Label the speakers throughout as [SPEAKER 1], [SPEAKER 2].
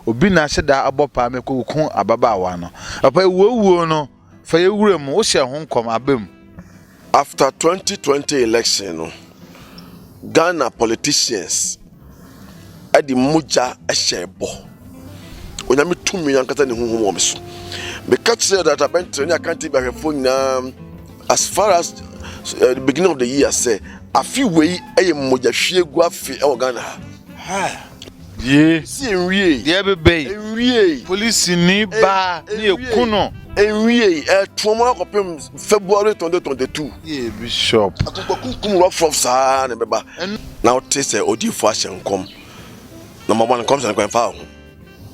[SPEAKER 1] obi na hyeda abopa me ko kun ababaawa no papa wuo no fa ye wure mu wo hye ho nkom abam.
[SPEAKER 2] After 2020 election no Ghana politicians at the muja a shebo onyame tumi yankata ne honhom wo meso me catch say that I can't be a phone as far as the beginning of the year say a few way a muja hwie gu afi e Ghana ha
[SPEAKER 1] ye
[SPEAKER 2] si enwie
[SPEAKER 1] ye bebe
[SPEAKER 2] enwie
[SPEAKER 1] police ni ba ni ekuno
[SPEAKER 2] enwie trauma kopem February 2022
[SPEAKER 1] ye bishop
[SPEAKER 2] akukun rough saa ne beba now taste odifo ahyenkom number 1 comes and fa ho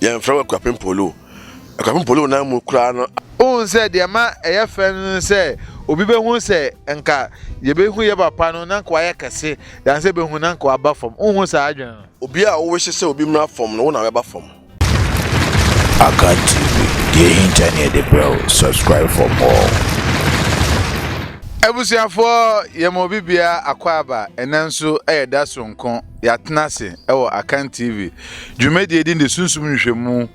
[SPEAKER 2] ye mfrewa kwapem polo na mu kura no
[SPEAKER 1] o se de ma eye fen se obi be hu se enka ye be hu ye papa no na kwa ye kase dan se be hu na kwa aba fom o hu sa adwen
[SPEAKER 2] obi a wo hye se obi mra fom no na we ba fom
[SPEAKER 3] Akan TV, the internet the bro. Subscribe for more.
[SPEAKER 1] Ebusiafo yemo bibia akwaba enanso eyeda sonkon yatnase ewo Akan TV dwumedi edi de sunsum nhwemu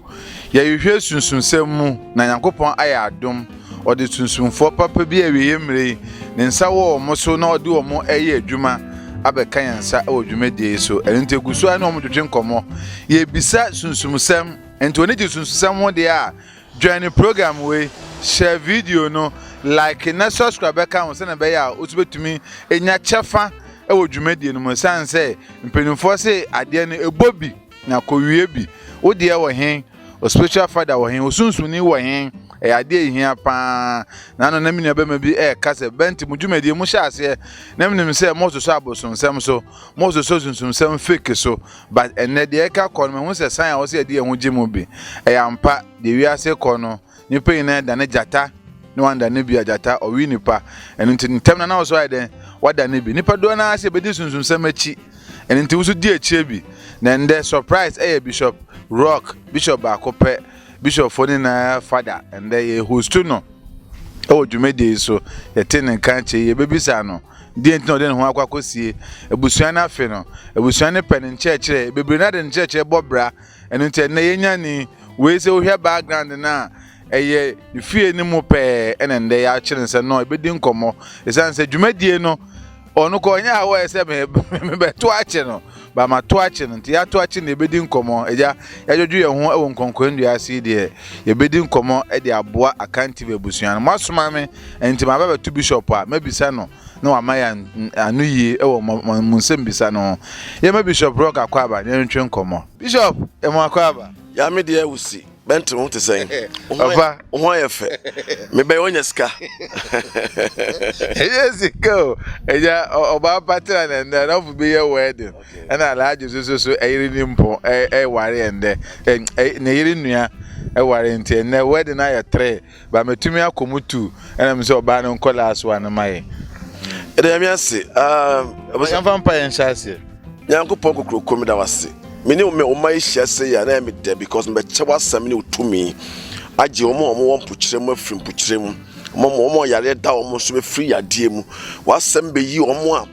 [SPEAKER 1] ya yehwe sunsunsem mu na Nyankopon aya adom ode sunsumfo papa bi awiye mre ne nsa wo omoso na ode omo eye adwuma abeka yansa ewo dwumedi so enteguso ana omo dwetwe nkomo ye bisa sunsumsem enti oni di sunsumsem ho de a join the program we share video no like na subscribe ka ho se na be ya otubetumi enya chefa ewo dwumedi no mo san se mpenimfo se ade no ebobi na kowie bi wo de wo hen o spiritual father wo hen osunsun ni wo hen ade ehia pa na no na mi na be ma bi kase benti mu dwumedi mu sha ase na mi se mo so abosonsem so mo so sunsunsem fake so but ene de ka kono me hu se san a wo se de ehun gimu bi ampa de wi ase kono ni pe na da ne jata no wanda ne bi ajata o wi nipa enu ntim na wo so ade wada ne bi nipa do na ase be di sunsunsem achi enu nti wo so di achi bi na nde surprise bishop rock bishop akope bishop foni na father and they host no o dwumedi so yete ne kanche ye bebisa no die ntino de ho akwakosie ebusuan na afe no ebusuan ne pen nchechire bebre na de nchechire bobra enu nte na yenya ni we se ohwe background na eye fie ni mu pe enende ya kire nse no ebedi nkomo esan se dwumedi no onu ko nya awo ese me be to ache no ba ma to ache no nti ya to ache na ebedi nkomo eja ya joju ye ho ewo nkonkon ndu ase de ebedi nkomo e de aboa Akan TV ebusuan mo asoma me enti ma ba to bishop a mabisa no na wa maya anu yi ewo mo nsem bisa no ye ma bishop rock akwaba ne ntwe nkomo bishop e mo akwaba
[SPEAKER 2] ya me de awusi benti mo te sen
[SPEAKER 1] ofa
[SPEAKER 2] ho ya fe me be wonya ska
[SPEAKER 1] yes go eja oba patra na ofu be your wedding na alaje so eyiri ni mpo ware ende na yiri nua ware nti na wedding na ya 3 ba metumi akomutu na me se oba no nkola aso an mai
[SPEAKER 2] ede mi ase
[SPEAKER 1] abosam pa yen shase
[SPEAKER 2] Nyankopon kokro komi da wase meni o me o mai hia se ya na me de because me che wasam ni otumi age o mo won pukyire mu afrim pukyire mu mo yare da o mo so be free yade mu wasam be yi o mo a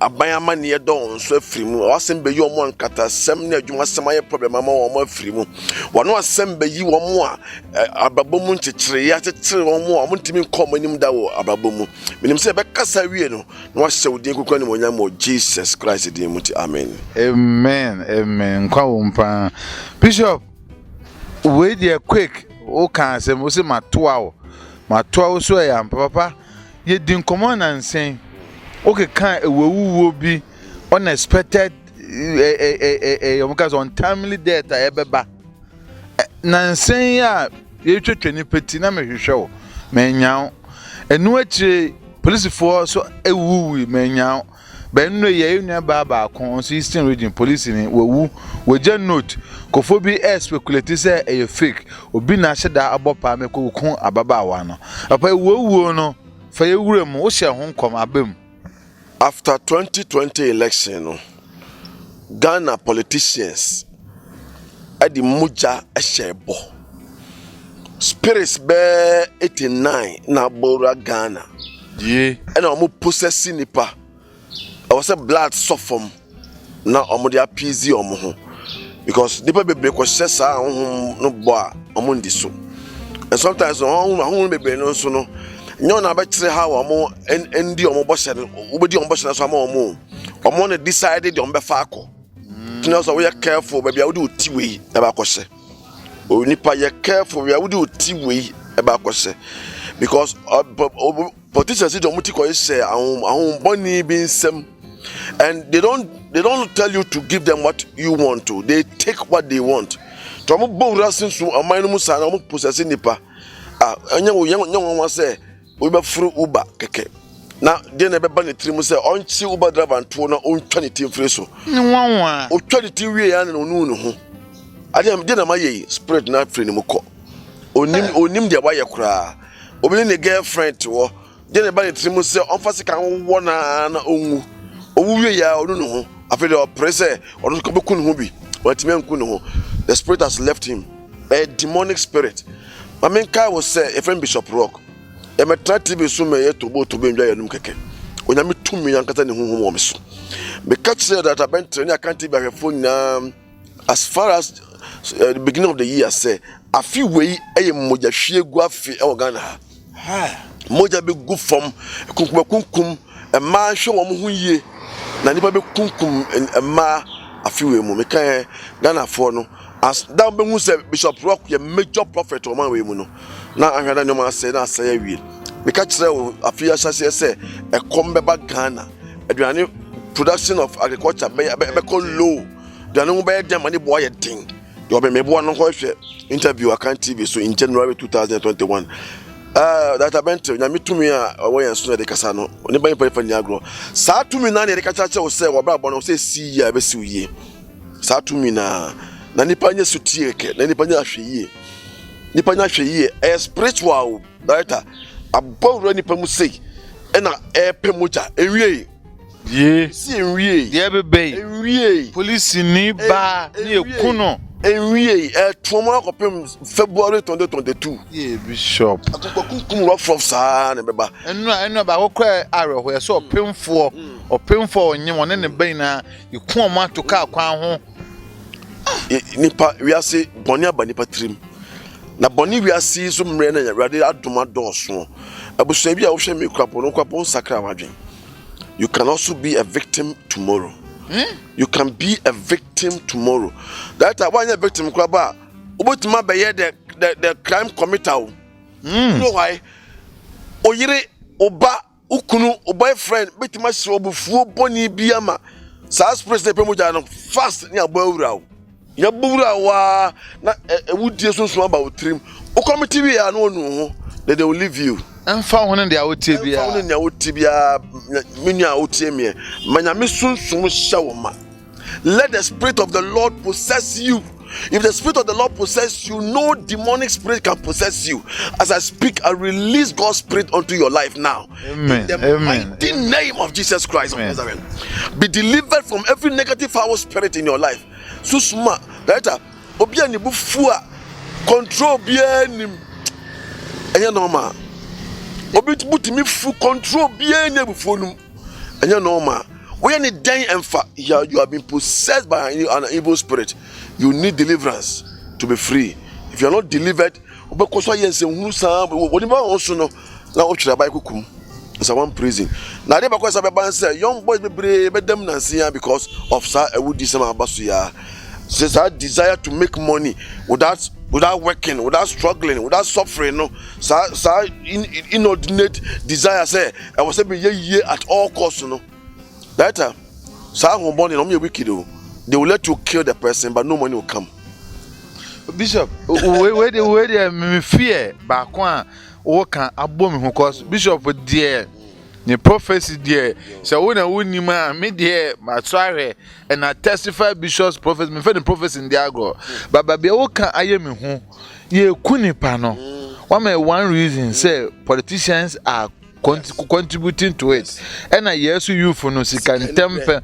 [SPEAKER 2] aban amane do on so afiri mu wasam be yi o mo nkata sem na adwuma sem aye problem ama o mo afiri mu wono wasam be yi o mo a ababomu nkyekire ya kyekire o mo a mo ntimi nkom anim da wo ababomu minim se be kasa wie no na wahye wodin kokwa ni mo nya mo Jesus Christ din mu ti amen
[SPEAKER 1] amen kwa wompa bishop we dey quick o kan se mo se matoa o so ya papa ye din komo na nsen okay kan ewuwo bi unexpected untimely death ebeba nansen ya ye twetwe ni peti na mehwehwe wo menyaw enu akire police for so ewuwi menyaw benno ye nua baba kon so Eastern Region police ni wewu weje note kofo bi speculate say e fake obi na hyeda abopa me ko kun ababaawa no papa ewuwo no fa ye wurem wo hye ho nkom abam.
[SPEAKER 2] After 2020 election no Ghana politicians at the muja shebo spirits be 89 na bora Ghana
[SPEAKER 1] yeah
[SPEAKER 2] and omo possessing nipa I was a blood suffum na omo dia appease omo ho because nipa bebre ko hyesa no bo a omo ndi so. And sometimes on bebre no so no nyo na ba kire ha omo endi omo bo hye no obedi omo bo hye so ama omo na decided omo be fa akọ. You so we are careful baby I would do tiwi eba kwose. O nipa ye careful we would do tiwi eba kwose because politicians don't muti ko say ahun boni bi nsem and they don't tell you to give them what you want to. They take what they want. To mo bo rasin so aman mu sa na mo possess nipa anya wo wan say we be furu uber keke. Na de na beba ne tiri mu se onchi uber driver anto na ontwa ne tim free so nwanwa o twa ne tim wie ya na onu ne ho ade de na maye spirit na free ne mu ko onim de ba ye kura obi ne girlfriend wo de na ba ne tiri mu se onfa se kan wo na onwu owu wie ya onu ne ho afi de oppressor onu ko be kun ho bi watime nku ne ho the spirit has left him a demonic spirit. I mean kai was say a friend Bishop Rock e metra TV so me ye tobo ndwa yanum keke onya me tumi yankata ne honhom wo me so me catch say that abent ne account be ahwefo na as far as the beginning of the year say afi wei eye moja hwie gu afi e Ghana ha moja be gu from kunkum e ma hwe wo ho yie na nipa be kunkum e ma afi wei mu me kan Ghana for no as down be hu say Bishop Rock ye major prophet o man wei mu no na ahwada no ma say na say awie me catch say afia say e kombeba Ghana aduane production of agriculture be kon low aduane mo be dem ani boy den you be me boy no ko hwe interview akan TV so in January 2021 that event na mitumi a wo yan so na de kasa no oni ban pa ni agro sa tumi na de kasa che wo say wo bra bo no say si ya be si uye sa tumi na nipa nya sutie ke na nipa nya ahwe yie e spiritual director abawra nipa mu sei e na e pemuja enwie
[SPEAKER 1] ye
[SPEAKER 2] si enwie
[SPEAKER 1] ye bebe
[SPEAKER 2] enwie
[SPEAKER 1] police ni ba ni ekuno
[SPEAKER 2] enwie e tomo akopem February 2022
[SPEAKER 1] ye Bishop
[SPEAKER 2] akoko kunkum rough from sa na beba
[SPEAKER 1] enu ba kokọ areho ye so opemfo onye won ne ben na ikun omo atoka akwan ho
[SPEAKER 2] nipa we ase boni aba nipa trim na boni we ase so mre na ya adoma doso abuso bi a wo hwe me kwapo sakra wadwen. You can also be a victim tomorrow. You can be a victim tomorrow. That one a victim kwaba obotima be ye the crime committer. You know why? Oyire oba ukunu o boyfriend betima se obufuo boni biama sa president pemoja no fast ni abawura ya bawura wa na ewudie sonso aba otrim o committee bi ya no onu they will leave you.
[SPEAKER 1] Enfa hono de awotie bia
[SPEAKER 2] enfa hono de awotie bia menu awotie me manyame sunsum hye. Let the spirit of the Lord possess you. If the spirit of the Lord possess you, no demonic spirit can possess you. As I speak, I release God's spirit onto your life now.
[SPEAKER 1] Amen.
[SPEAKER 2] In the mighty name of Jesus Christ of Nazareth. Be delivered from every negative foul spirit in your life. Susuma, right? Obia ni bufua control bia ni enya normal. Obi butimi fu control bia ni bufuo num enya normal. When you die and you have been possessed by an evil spirit, you need deliverance to be free. If you are not delivered, it's a one prison. Now, because young boys be them because of that desire to make money without working, without struggling, without suffering. No, inordinate desire. Say I was saying at all costs. No. That wicked. They will let you kill the person, but no money will come.
[SPEAKER 1] Bishop, where me fear back one or can abom because Bishop dear the prophecy dear. So when I wouldn't man me dear my sorry and I testify Bishop's prophecy, me for the prophecy in the agro. But baby, what can I am who ye kuni pano? One reason say politicians are contributing to it. And I yes you for no can temper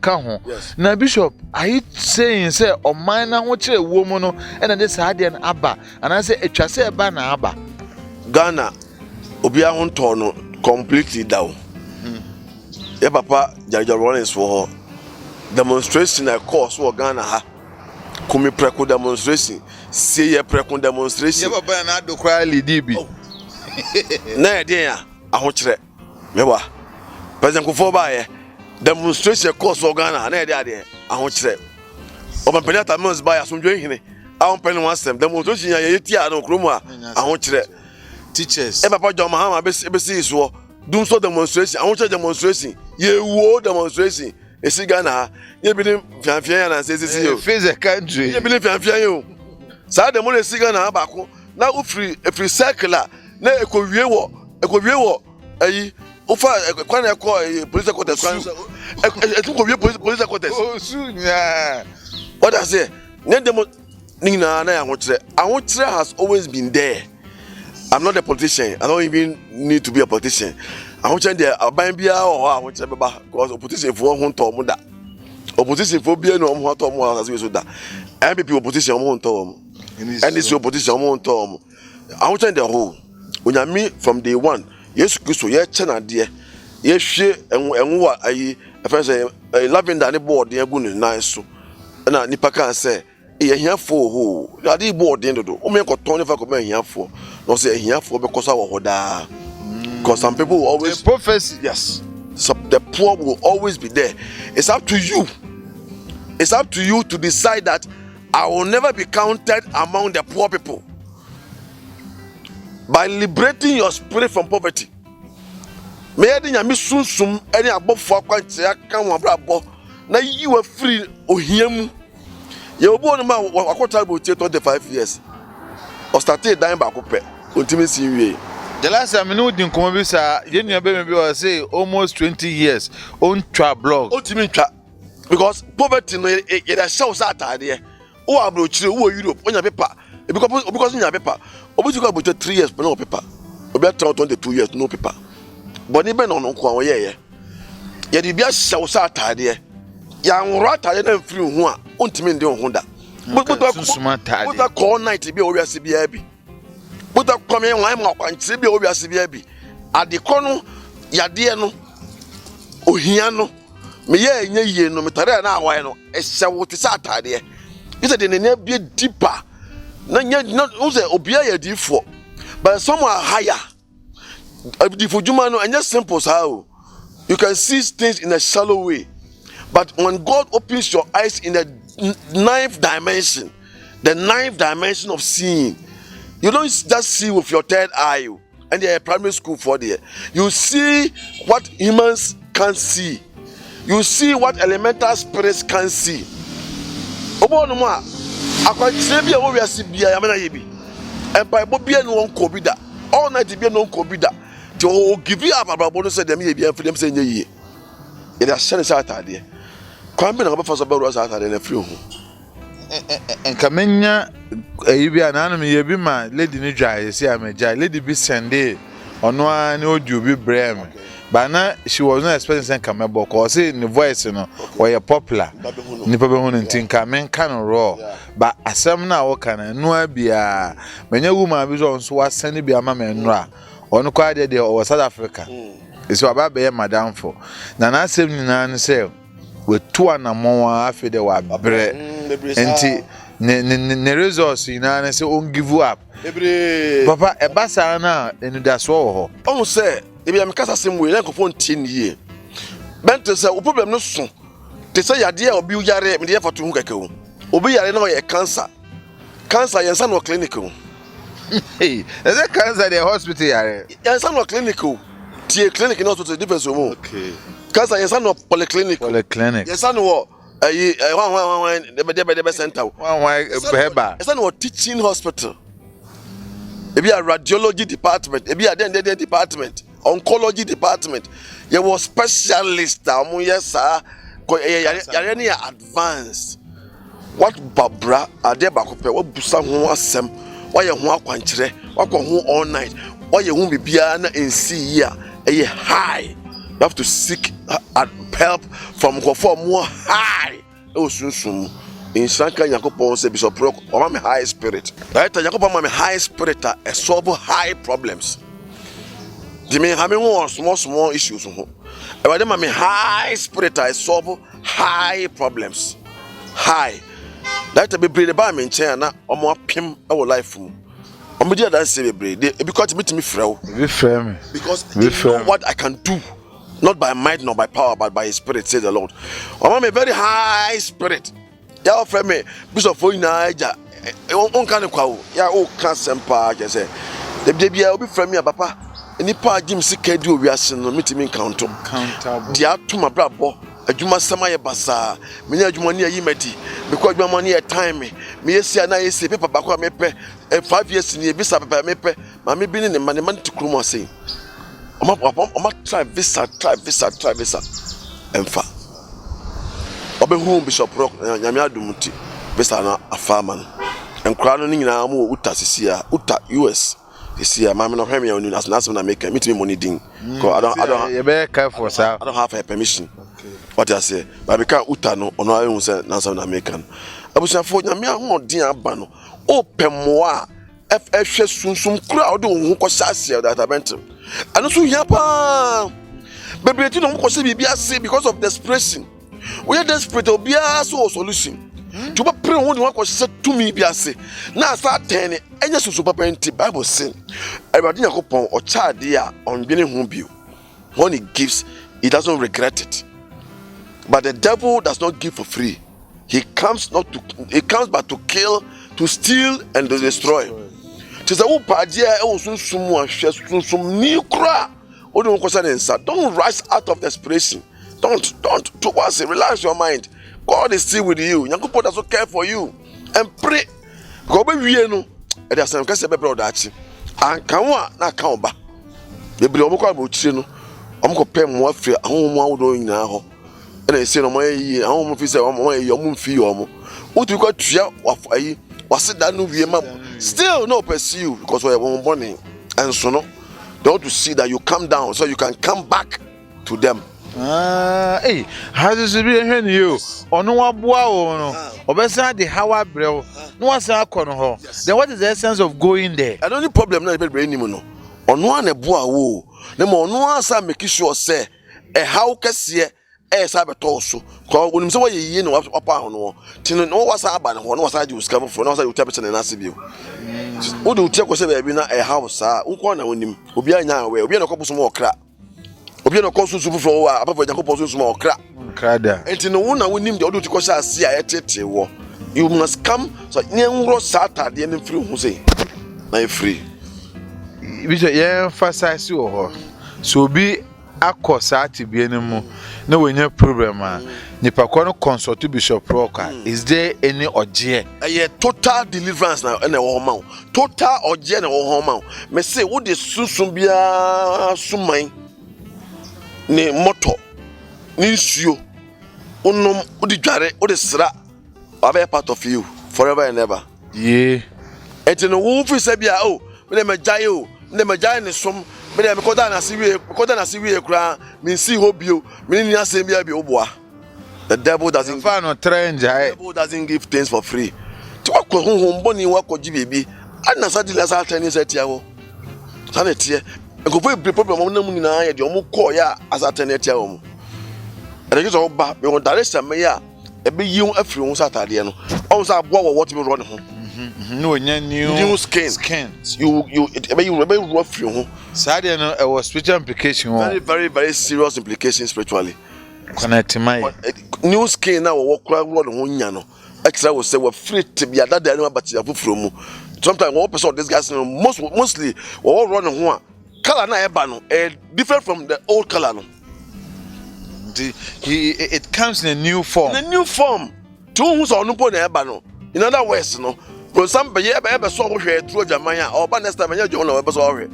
[SPEAKER 1] ho. Now Bishop, are you saying say o man na ho kire woman no and this hard and abba and I say etwa say ba na abba
[SPEAKER 2] Ghana obi a ho to no completely down. Yeah papa Jaja Rollins for demonstration at course for Ghana ha kumi preko demonstration see ye preko demonstration
[SPEAKER 1] ye baba na do kwa lidi bi
[SPEAKER 2] na e den a ahokyere mewa president kufo ba ye demonstration course organa na e de ade ahokyere obampani atamons ba ya somdwe hine awon pen one sem demonstration ya ye ti a no kromu a ahokyere
[SPEAKER 1] teachers
[SPEAKER 2] e papa John Mahama be see so dum so demonstration ahokyere demonstration ye wo demonstration esi Ghana ye bi ni fianfian ya na sesi yo
[SPEAKER 1] face the country
[SPEAKER 2] ye bi ni fianfian yo sa dem na esi Ghana ba ko na free circular na ekowie wo ayi ofa kwan e ko police quarters kwan e ko wie police quarters
[SPEAKER 1] oh sunya
[SPEAKER 2] what I say ne dem nina na ya ahokyere has always been there. I'm not a politician. I don't even need to be a politician. Ahokyere there aban bia o ahokyere beba because opposition for ho nto mo da opposition for bia no mo to mo as we so da MPP opposition mo nto mo and this opposition mo nto mo ahokyere there ho onyame from day one Yesu Kristo ye chena de ye hwe enwo ayi afa say lavender ne board ye gu ne nan so na nipa kan say ye hiafo ho ade board den do o me ko ton ne fa ko me hiafo no say hiafo be kosa wo hoda because some people will always
[SPEAKER 1] the prophecy
[SPEAKER 2] yes so the poor will always be there. It's up to you to decide that I will never be counted among the poor people by liberating your spirit from poverty. Me edi nyame sunsum eni abofo akwanche aka ho abrabo na you are free ohiam ye obo no ma akota bo 25 years o started dying back up ontimi si wie.
[SPEAKER 1] The last time I knew the Kumabisa, you know, say almost 20 years on trap blog.
[SPEAKER 2] Ultimate trap because poverty no it shows out there. Oh, I'm not sure who Europe on your paper because in your paper. Obuji go about 3 years but no paper. Obi 22 years no paper. But even on Uncle, yeah. Yeah, the beer shows out there. Young rat, I didn't feel who are ultimate on Honda. But call night to be always be. But the coming line and Sibi over Sibi at the corner Yadiano Ohiano me no metara na wano esha wote sata de is the ne be deeper na not obia ya difo but some are higher the fujuma no and just simple how you can see things in a shallow way but when God opens your eyes in the ninth dimension of seeing. You don't just see with your third eye, and they're primary school for there. You see what humans can't see. You see what elemental spirits can't see. Obo no ma, akwa trebia wo wiase bia ya mena yebi. Empa bo bia no won kobida. All night bia no kobida. Ti o give you up ababo no say dem ye bia for dem say nye yie. It has shine Saturday. Kwambe na ba fa so ba ro Saturday na free ho.
[SPEAKER 1] Enkamenya eyibia na anu ye bi ma lady ni dwa yesi ameja lady bi sende ono ani odu bi brem but na she was not expecting say kamebo cause the voice no or popular ni pa be hu ntin kamen kan raw but asem na wo kan no abia menya woman bi so nso wasane bi ama me nra ono kwa de o South Africa isi aba be madam for na asem ni na say we two anamon afi de wa bre enti ne resource ina na say on give up papa e basa na enu da so ho
[SPEAKER 2] on say e be am kasa sem we na nkofo ntin yie bento say o problem no so te say yade a obi yare me de fato hu keke o obi yare na o ye cancer yensa no clinic o
[SPEAKER 1] hey is it cancer the hospital yare
[SPEAKER 2] yensa no clinic o tie clinic no hospital difference o mo
[SPEAKER 1] okay
[SPEAKER 2] cancer yensa no polyclinic yensa no one center
[SPEAKER 1] one heba
[SPEAKER 2] yensa no teaching hospital e be a radiology department e be a den department oncology department there was specialist am yes yare ne advanced what babra ade bakope what busa ho asem why ho akwankyere wakọ ho all night why ho bibia na nsi ya e high you have to seek help from more high o sunsun in sanka yakopon say bishop pro o ma high spirit right yakopon ma high spirit a solve high problems di me ha me ho small issues ho e wa de ma high spirit a solve high problems high That be brave by me chair na omo apem our life mu. Omo dia that say be brave because me frɛ
[SPEAKER 1] Be frame.
[SPEAKER 2] because they know what I can do, not by might nor by power but by his spirit, says the Lord. Omo me very high spirit. Ya offer me bishop for ina aja on kan kwa ya o kan sempa je say de bia obi frɛ me papa nipa agim sika di owiase no metimi countable dia tuma brabo adwuma sama ye basa me nya adwuma ne ayi madi because adwuma ne time me yesi na yesi paper bako me pɛ 5 years ni visa paper me pɛ ma me bi ne man tikuru mo say o ma try visa emfa obehu bishop rock nyame adumuti visa na afama no enkura no nyina mo uta sisia uta US this year, I'm not having any as na make me to money ding. I don't
[SPEAKER 1] You better careful, sir.
[SPEAKER 2] I don't have her permission. Okay. What I say, but because utano on our own say na American. I was for na me ho din aba no. Open moi FF sum crowd who ko sase that event. And so here pa. Baby you don't ko say bibia say because of desperation. We are desperate obia so solution. To pray when you want to to me be ase na start 10 enya susu papa nti Bible say everybody yakopon o child dia on bini hu bio when he gives he doesn't regret it, but the devil does not give for free. He comes but to kill, to steal and to destroy. Tisa wo pa dia e wo sunsum ahwe sunsum ni kura o don ko say nsa. Don't rise out of desperation. Don't towards it. Relax your mind. God is still with you. Nyankopon does not care for you. And pray. Go be wie no. E dey asem kase be brother achi. Anka wo na ka oba. Be bre omo kwa bo chire no. Omo ko pem mo afri ahom mo awodo nyina ho. E na se no mo yi ahom mo fi se omo yi omo mfi omo. Utu ko tua wafayi. Wase da no wie mam. Still no pursue because we are born. And so no. Don't to see that you come down so you can come back to them.
[SPEAKER 1] Hey, how does it be here you? Or no aboa o no. Obesa de hawa brel. No asa akono ho. Then what is the essence of going there?
[SPEAKER 2] I don't need problem na be brain ni no. Ono an eboa wo. Na mo ono asa make sure say e how kese e sa beto so. Ko wonim say waye yi no wapa ho no. Tin no wasa aba ne ho no wasa ju scam for no wasa you tape na ase bio. Wo do tie ko say be na e how sa. Wo na wonim. Obi anya we. Obi na ko buso mo okra. Obi na ko susu fufo wa apapa Yakobon susu mo okra
[SPEAKER 1] Krada.
[SPEAKER 2] enti no wo na wonim de odo ti ko sha ase a etete wo. You must come so nyenro Saturday ne free hu say na free.
[SPEAKER 1] Bishop yeah emphasize wo ho. So be akọ Saturday bi enemu na wenya problem a nipa ko no consult Bishop Rock. Is there any oje?
[SPEAKER 2] Total deliverance na e wo ma. Total oje na wo ma. Me say wo de sunsun bia suman ne moto ni nsuo onom odi dware odi sra abe part of you forever and ever.
[SPEAKER 1] Yeah.
[SPEAKER 2] Enti no wo fi se bia o me me jaye o me me jaye ne som me me koda na siwe kura me si hobio me ni asem bia bi oboa. The devil doesn't give things for free. To akọ honhom boni wakọ gibebi ana sa di lasa tani se tia wo sanetie go for a problem on namu nyina ye de omo call ya as alternative omo e dey so ba me won direction me ya e be yi won afiri won Saturday no on say abo wo what me run ho
[SPEAKER 1] no onya
[SPEAKER 2] new skin you e be you ru afiri ho
[SPEAKER 1] Saturday no e was spiritual implication
[SPEAKER 2] very serious implications spiritually
[SPEAKER 1] connect my
[SPEAKER 2] new skin na wo kura run ho nya no extra will say we free to be that there no but ya fufuro mu sometimes one person this guys mostly we run ho color na eba no different from the old color no.
[SPEAKER 1] It comes in a new form.
[SPEAKER 2] In a new form. To who so no po na eba no. In other words no. For some be ebe so wo hwe through Jamaica or ba next time nya jo na ebe so hwe.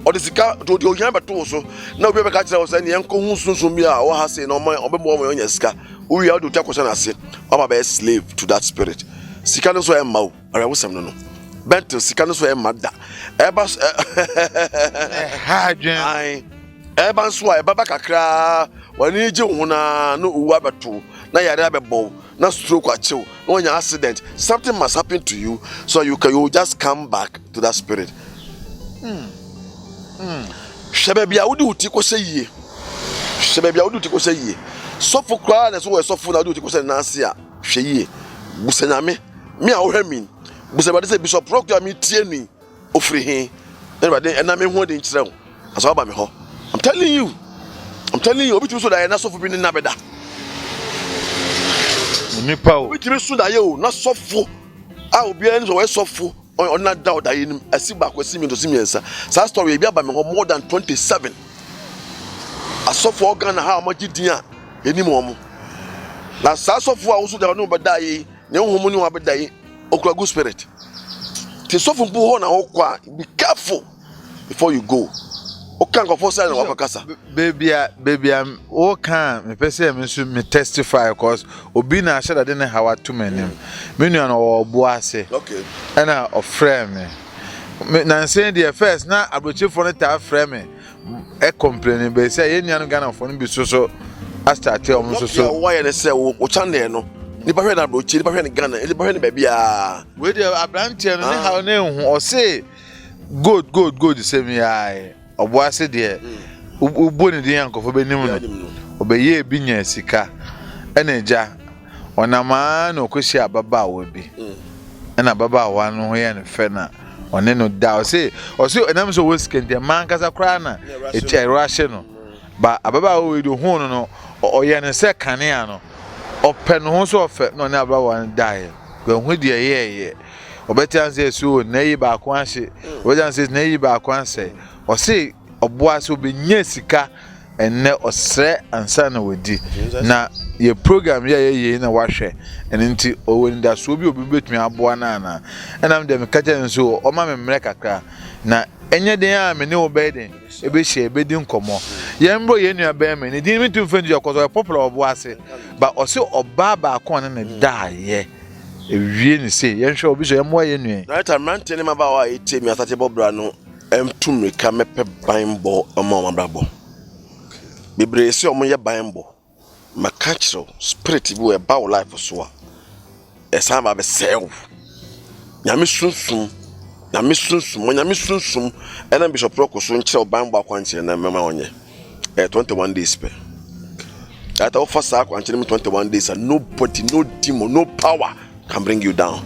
[SPEAKER 2] Or the sika to the oyan be to so. Na obi be ka kire wo say ne enko hu sunsun bi a wo ha say no man obe mo mo nya sika. Wo wi do ta question ase. Oba be slave to that spirit. Sika no so e ma wo. Ara wo sam no no. Bentil sika no so e ma da. Eba
[SPEAKER 1] hadwen
[SPEAKER 2] eba so eba kakra wani je hu na no uwa beto na yare abebo na stroke achew na onya accident. Something must happen to you so you just come back to that spirit. Shebe bia wudi uti ko sey yie sofo kra na so we sofo na wudi uti ko sey na ase a hwe yie busanyame me a wo hemi busa ba say Bishop Proctor me tie ni ofri he everybody and na me ho de nkyerɛ wo aso ba me ho I'm telling you obi tumi so da na sofo bi ni na beda
[SPEAKER 1] nipa o
[SPEAKER 2] obi tumi so da ye o na sofo a obi ani so we sofo on na da o da ye nim asi ba kwasi mi to si miensa sa story e bi aba me ho more than 27 asofo organ ha amagidin a enim omo na sa asofo a wo so da no beda ye ne homo ni wa beda ye okura good spirit ti sofo mpu ho na ho kwa be careful before you go okan go for say na wa kasa
[SPEAKER 1] baby o kan me pese me so me testify cause obi na shada de ne hawa to manim me nua no obo ase
[SPEAKER 2] okay
[SPEAKER 1] na of frame me na say the first na abrochefo no ta frame e complain be say ye nua no Ghana fo no bi so a start e omo so
[SPEAKER 2] why they say wo channel no ni ba hwe na abrochi ni ba hwe ni Ghana ni ba hwe ni ba bia
[SPEAKER 1] we dey abrantie no ne hawo na ehu o say good the same year obo ase de ubo ni de yankofo benim no obeye bi nya sika eneja onama na okoshi ababa wa bi na baba wa no ho ye ne fe na one no da o say enam so woskende man kasa kra na e rush no ba ababa wa we do hu no oye ne se kanea no open ho so ofe no na ababa wa die gwa hu de ye obetian say so na yi ba ko ahye obetian say na yi ba ko anse o say oboa so be nya sika enne osre ansa na wodi na ye program ye na wahwe enti owenda so bi obi betumi aboa na na enam dem kaje nso o ma memre kakra na enye den a me ne obeden ebe hye ebe di nkomo ye mbro ye nua be me ne din mitum fendi yakoso popular oboa se ba o se oba ba ko na da ye ewie ni se ye hwe obi so ye mo ye nua
[SPEAKER 2] right man tell him about it me asate bobra no tumre ka mepe Bible omo brabo bebre se omo ye Bible makachro spirit bi we ba life so a esa ba be sew nyame sunsun ena Bishop Proctor so nkyere Bible akwankyere na mema onye 21 days pe that offer sa akwankyere 21 days and nobody, no demon, no power can bring you down.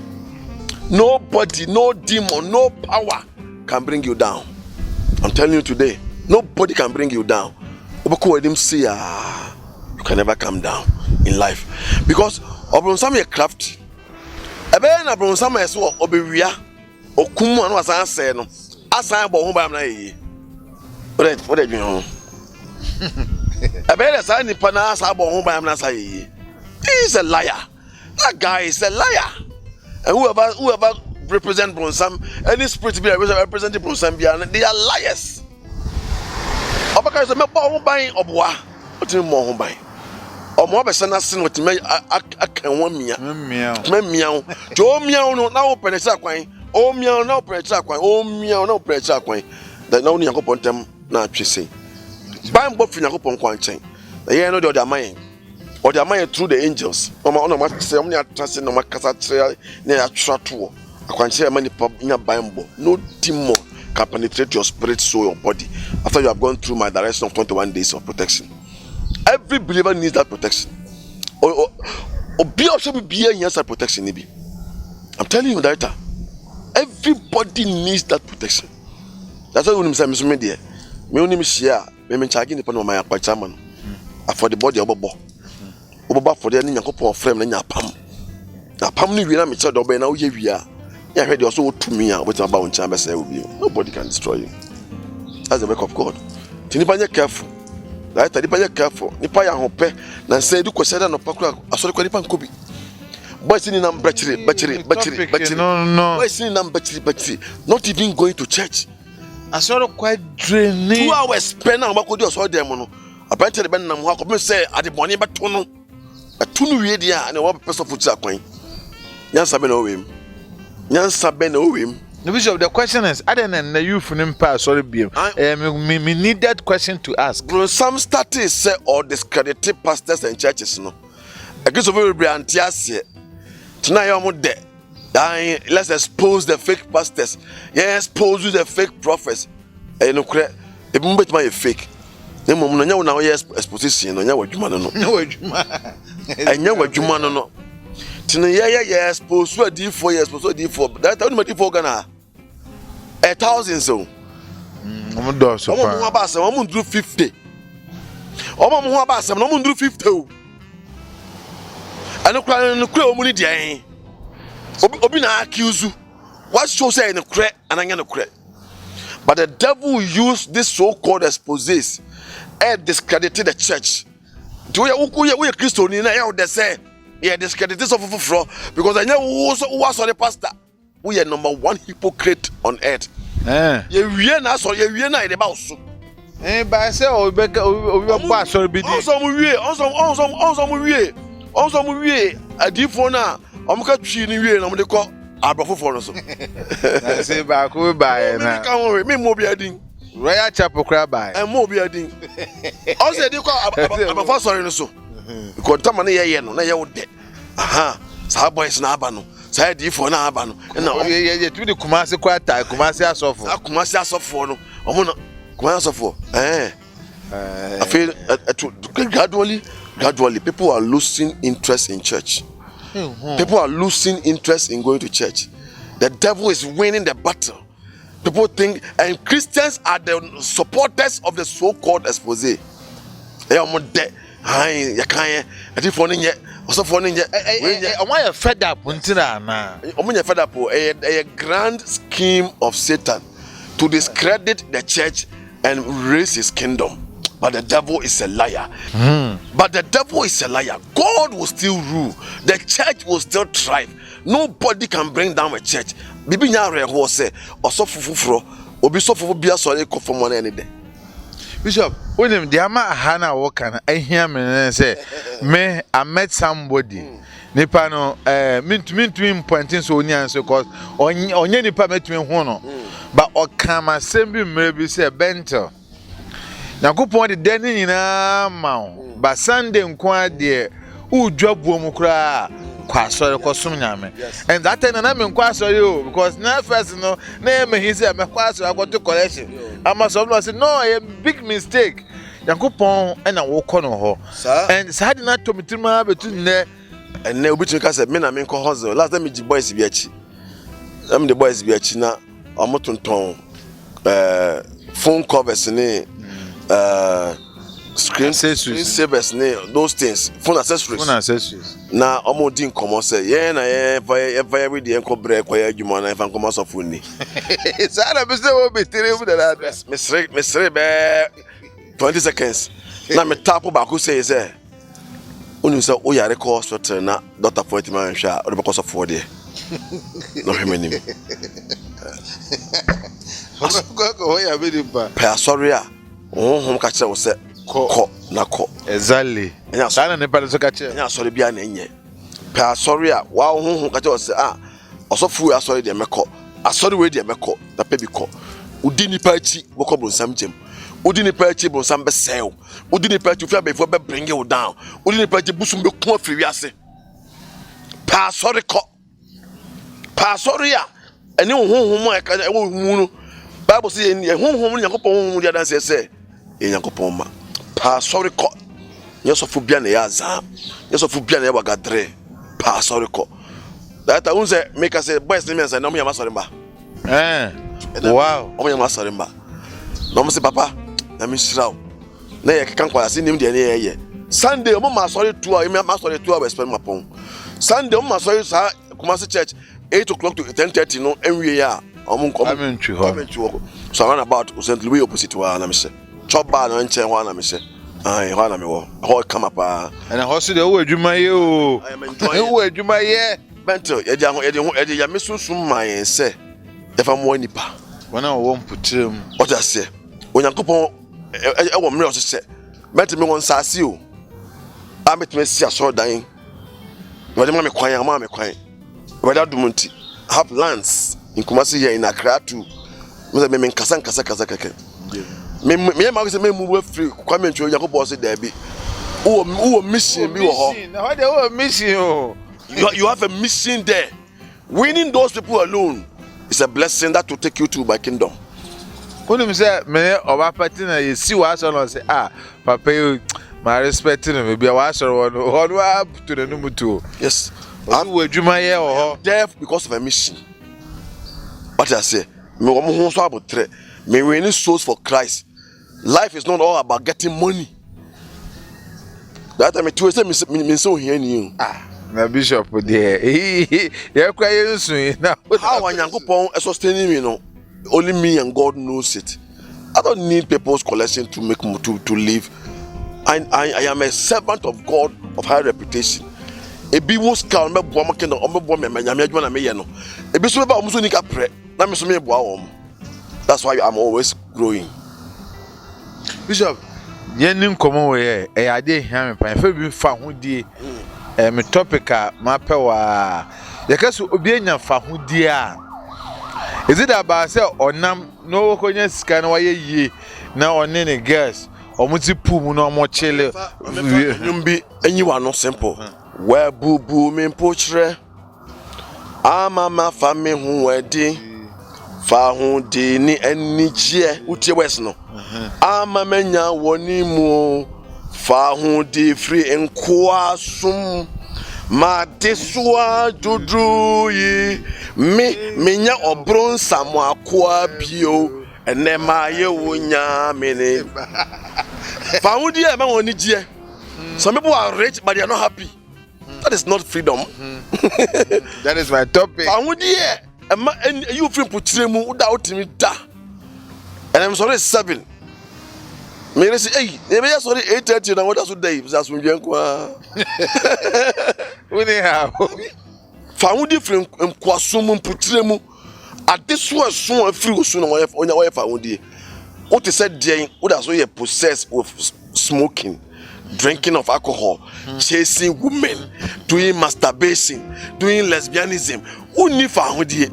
[SPEAKER 2] Nobody, no demon, no power can bring you down. I'm telling you today, nobody can bring you down. You can never come down in life because Obronsam is crafty. Ebe na Obronsam is so obewia okumu anu asan se no asan bo ho ba na yi. What are you doing? Ebe na san nipa na asan bo ho ba na say yi. He's a liar. That guy is a liar. And whoever represent Bronsam, any spirit be representing Bronsam, they are liars. Obaka is a me bo ban obwa. What you more ban? Omo be sana sin what me akan wa mia. Me miao. Jo miao no na open esa kwan. O miao na open esa kwan. O miao na open esa kwan. That na oni yakopon tem na atwese. Ban bo fi yakopon kwan chen. Na ye no de odaman. Or the man through the angels. No matter say omni atrase no makasa tre na atwa to. Akwanche many in your Bible. No demon can penetrate your spirit, soul, your body after you have gone through my direction of 21 days of protection. Every believer needs that protection. Or be also be yes protection maybe. I'm telling you that everybody needs that protection. That's why when say me there. Me only share me charging the pan my chairman. For the body obobo. Oboba for the Nyankopon frame na nyapam. Na pam ni wi na me che do be na wo ye wi a. Ya hwe de so tumi a wetin about ncha be say obi. Nobody can destroy you. That's the work of God. Tinipa nye careful. Right, nipa nye careful. Nipa ya hope na say du kwese no pakura asori kwa nipa nkobi. Boys ni na mbachiri.
[SPEAKER 1] No.
[SPEAKER 2] Boys ni na mbachiri. Not even going to church.
[SPEAKER 1] Asori kwa draining.
[SPEAKER 2] 2 hours spend na makodi osori dem no. Apparently ben na mo akọ say adeboni beto no. Atunu wie dia na wo person futi akwan. Nyansa be na owem.
[SPEAKER 1] The Bishop, the question is, I didn't know you from Empire. Sorry, me need that question to ask.
[SPEAKER 2] Some status say or discredited pastors and churches. No, I guess over Briantias tonight. I'm there. Let's expose the fake pastors. Yeah, expose the fake prophets. You know, the moment my fake. The moment now yes exposition. No, no, no. Tina yeah exposed to a D4 years, exposed to a D4. That time my D4 Ghana 1,000 so.
[SPEAKER 1] Do so.
[SPEAKER 2] Omo about some, omo do 50. Omo about some, omo do 50. And no cry omo ni dia. Obi na accuse you. What show say in the crack and I no crack. But the devil used this so-called exposés and discredited the church. Do you Christian in there they say yeah discredited so for because I know who was on the pastor. We are number one hypocrite on earth. You na so you na in the house.
[SPEAKER 1] But say obi ba so bi di.
[SPEAKER 2] Also we adifo na omuka twi ni wie na mo de ko abrofo for no so.
[SPEAKER 1] Na say ba ko ba na.
[SPEAKER 2] Me mo bi adin.
[SPEAKER 1] Royal Chapel cry by.
[SPEAKER 2] And mo bi adin. Also dey ko abrofo sorry no so. Because tam na ye no na ye wo de. Aha. Sa boys na aba no. Sa adifo na aba no. Na
[SPEAKER 1] ye tu de Kumasi kwata Kumasi asofo.
[SPEAKER 2] Kumasi asofo no. Omo no Kumasi asofo. I feel gradually people are losing interest in church. People are losing interest in going to church. The devil is winning the battle. People think, and Christians are the supporters of the so-called expose. They are more dead. Hi, you can't. I think for ninja. Also for ninja.
[SPEAKER 1] Why you fed up? Untina na.
[SPEAKER 2] Omunya fed up. A grand scheme of Satan to discredit the church and raise his kingdom. But the devil is a liar. But the devil is a liar. God will still rule. The church will still thrive. Nobody can bring down a church. Bibi nyare ho say osofufufro obi sofufo bia so le kofo mo na any day.
[SPEAKER 1] Bishop, when them the ama hana work and I hear me say me I met somebody. Nipa no me pointing so onian so cause onye nipa metumi ho no. But okama sembi mrebi say bento. Nakupon de deni nyina ma ba Sunday nkwa de udwabuo mu kra kwa sorry kosum nyame. And that time na me nkwa sorry o because na first no na me he say me kwa sorry go to collection. Ama some say no a big mistake. Nakupon e na wo kɔ no ho. And sad na to mitima betu ne
[SPEAKER 2] and na obi tun ka say me na me nkɔ hustle. Last time me ji boys bi achi. Am the boys bi achi na omotonton phone covers ni screen savers those things phone accessories na omo din komo say yeah na yeah we dey enko break kwa adwuma na fa komo so phone ni
[SPEAKER 1] sada be say wo be tire mu da
[SPEAKER 2] mesre be 20 seconds na me tap ba ko say unu say o yare ko hospital na doctor point man hwa o be ko so for there no hemeni
[SPEAKER 1] ko ya be di ba
[SPEAKER 2] pa sorry a ka kire wo say ko na ko
[SPEAKER 1] exactly sana ne pale so ka kire
[SPEAKER 2] nya sorry bia na enye pa sorry a wa ka kire wo say osofu asori de meko asori we de meko na pe bi ko udi nipa achi wo ko bronsam jem udi nipa achi bronsam be sell udi nipa achi fi abefo be bring you down udi nipa achi busum be ko afiri wiase pa sorry ko pa sorry a ene honhom a ka wo hu no bible say ene honhom yakopon honhom dia dan say yakopon ma pa sorry ko yesofu bia na ya za yesofu bia na ya wagadre pa sorry ko that I say make us say boys me say no me am sorry ba
[SPEAKER 1] wow
[SPEAKER 2] o me am sorry ba no me say papa na me shiraw na ye kan kwala sin nim de na ye Sunday o ma sorry 2 hours me am sorry 2 hours spend mapon Sunday o ma sorry sa Kumasi church 8 o'clock to 10:30 no enwie ya o mo nko
[SPEAKER 1] amentwi ho
[SPEAKER 2] so around about St. Louis opposite wa na me say chop ba no nche ho na me say ho na me wo ho come up
[SPEAKER 1] and ho de wo adwuma ye o wo adwuma ye
[SPEAKER 2] bento ye ya mesunsun man se e fa mo nipa
[SPEAKER 1] wana wo mputrem
[SPEAKER 2] o ja se onyankopon e wo mre o se bento me won saase o a metime si aso dan wade ma me kwan ma me kwan wade adumunti have lands in Kumasi here in Accra too me nkasa keke me ma say me move free kwame ntwe onyankopon se da bi wo mission bi wo ho
[SPEAKER 1] na wade wo mission o.
[SPEAKER 2] You have a mission there. Winning those people alone is a blessing that will take you to my kingdom.
[SPEAKER 1] When you say, "Me, oba patina, you see what I say, papa, you, my respect, me be a washer one, up to the number 2."
[SPEAKER 2] Yes. I'm deaf because of a mission. What I say, me winning souls for Christ. Life is not all about getting money. That time it was me so here you.
[SPEAKER 1] Na bishop there. You cry you soon now.
[SPEAKER 2] How I Yankopon sustaining me no. Only me and God knows it. I don't need people's collection to make to live. I am a servant of God of high reputation. A be was count me boa makendo o me boa me nyame adwuma na me ye no. E bi so be ba o so nika pre na me so me boa o. That's why I'm always growing.
[SPEAKER 1] Bishop, yen nim komo we e ade hia me pan fa bi fa ho die. Me topic a ma pe wa. Ye kaso obi anya fa ho die a. Is it about say onam no konya sika na waye yie na one ne girls omuti pu mu na omo chele
[SPEAKER 2] Nyumbi enyiwa no simple. Where bubu me pochre ama ma fa me hu wedi fa hu di ni enije utie wes no ama menya woni mu fa hu di free enkoa sum ma desua dudru yi menya obron samu akoa bio ene ma ye wonya mene fa hu di e ma woni gie. Some people are rich but they are not happy. That is not freedom.
[SPEAKER 1] That is my topic.
[SPEAKER 2] And you feel putremu without me da. And I'm sorry 7. Me say hey, maybe sorry 8:30 na what else day that's when you kwa.
[SPEAKER 1] We dey have.
[SPEAKER 2] Found different kwasum putremu. Adeso aso afiri osu na onya found die. What is said there, what that's you possessed with smoking. Drinking of alcohol, chasing women, doing masturbation, doing lesbianism. Only found here.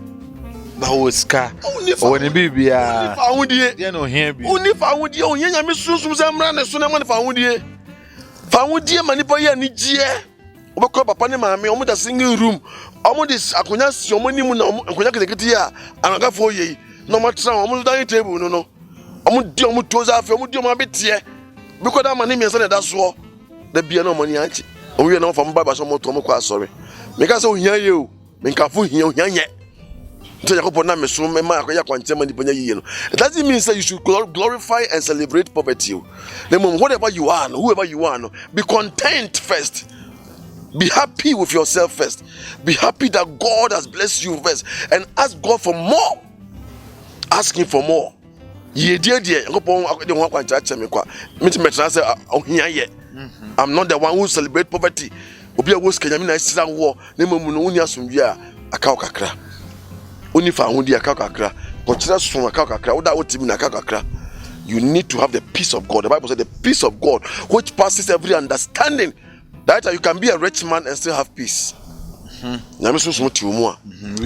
[SPEAKER 1] But was car. Only baby.
[SPEAKER 2] Found here.
[SPEAKER 1] You know here.
[SPEAKER 2] Only found here. Only I miss Susan Zamran and Sunaman found here. Found here, Manipoya Nigia. Obako Papa Mami, almost a single room. Almost this Akunas, your money, Akunakia, and I got for ye. No matter, almost dining table, no. Almost Toza, Almost bit here. Because that money means that that's what the be no money anti. We are not from Baba so much sorry. Because so hear you, make a fool here yet. So you put me so me ma ya kwante mani panya yi no. It doesn't mean that you should glorify and celebrate poverty. The moment whatever you are, whoever you are, be content first. Be happy with yourself first. Be happy that God has blessed you first and ask God for more. Ask him for more. I'm not the one who celebrate poverty. Obi a wo skanya na sira wo na mamu no unia sumdwe a aka kakra. Oni fa hodi aka kakra. Ko kira sun aka kakra. Wo da wo timi na aka kakra. You need to have the peace of God. The Bible said the peace of God which passes every understanding. That you can be a rich man and still have peace.
[SPEAKER 1] We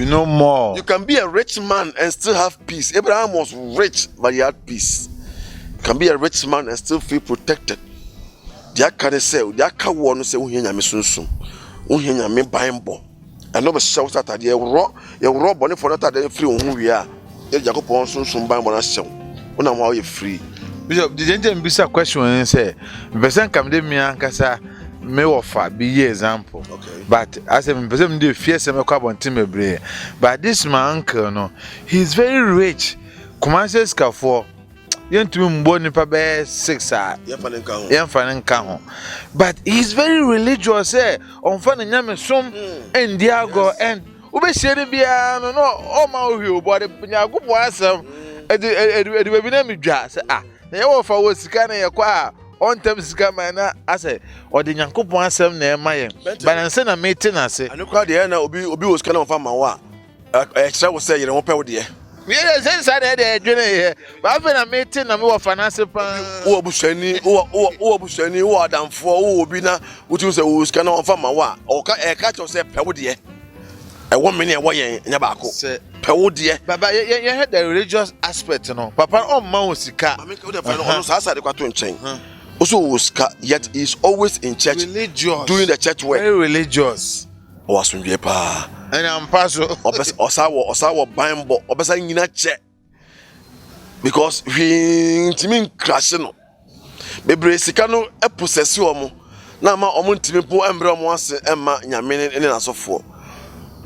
[SPEAKER 1] know more.
[SPEAKER 2] You can be a rich man and still have peace. Abraham was rich, but he had peace. You can be a rich man and still feel protected. They can say, they can want to say, "Uhinya me sunsun, uhinya me baimbo." And no be shout that they rob money for that they free who we are. They Jacob on sunsun baimbo na show. Una mo you free.
[SPEAKER 1] Bishop, the gentleman be a question and say, "Person come de me ankasa." Me offer be example. Okay. But as a person do fear some carbon team brain. But this my uncle no, he's very rich. Commences ka for yen to me born pa be 6 yen fanen ka. But he's very religious on fan nyame som and diago and ube share bia no o ma ohio but nyago bo asem e be na me dwa say na ye offer wo sika na ye kwa on tem sika man na ase odi nyankopon asem na e mayen balance na meeting ase
[SPEAKER 2] anukwa de na obi wo sika na ofa ma wa e kira wo say yere wo pe wo de
[SPEAKER 1] we dey say say dey dwene here ba fe na meeting na me wo finance pan
[SPEAKER 2] wo bushani wo adamfo wo obi na wo ti say wo sika na ofa ma wa o ka e ka cho say pe wo de e wo me ne wo yen nya ba ko pe wo de
[SPEAKER 1] baba ye had the religious aspect no papa on ma wo sika
[SPEAKER 2] I mean wo dey fa no so asa de kwato nchen also was yet is always in church
[SPEAKER 1] religious
[SPEAKER 2] doing the church work
[SPEAKER 1] very religious
[SPEAKER 2] wasundwe pa
[SPEAKER 1] and I'm paso
[SPEAKER 2] osawo bimbo obesa nyina che because we intimi crash no bebre sika no e possess omo na ma omo ntimi po embre omo ase emma nyame ne nasofo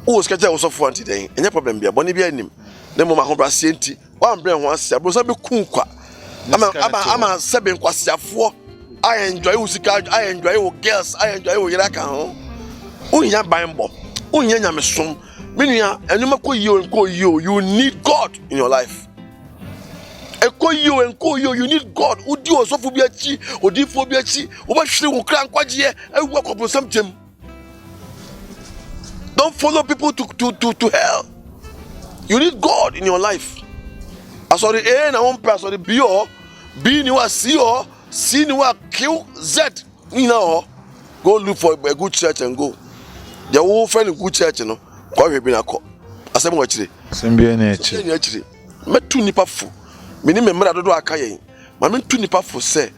[SPEAKER 2] wo skacha wo sofo anti den enye problem bia boni bia anim na mo ma ho brase enti wa mbre ho ase abro be ku kwa ama sebe nkwasiafo I enjoy usika I enjoy your girls I enjoy your yiraka ho unya bimbo unya nyamesom menua enuma ko yo you need God in your life. You need God. Udi osofo bi achi, odifo bi achi, obahwere wo kra nkwaje ewu akobrosam tem. Don't follow people to hell. You need God in your life. Asori A na one person B o B ni wa C o C ni wa Q Z. You know, go look for a good church and go. The whole friend good church no. Kwa hwe bi na ko. Asem wa chire.
[SPEAKER 1] Asem bi na chire.
[SPEAKER 2] Ni chire. Metu nipa fu. Mini memra dodo akayen ma me tu nipa fo se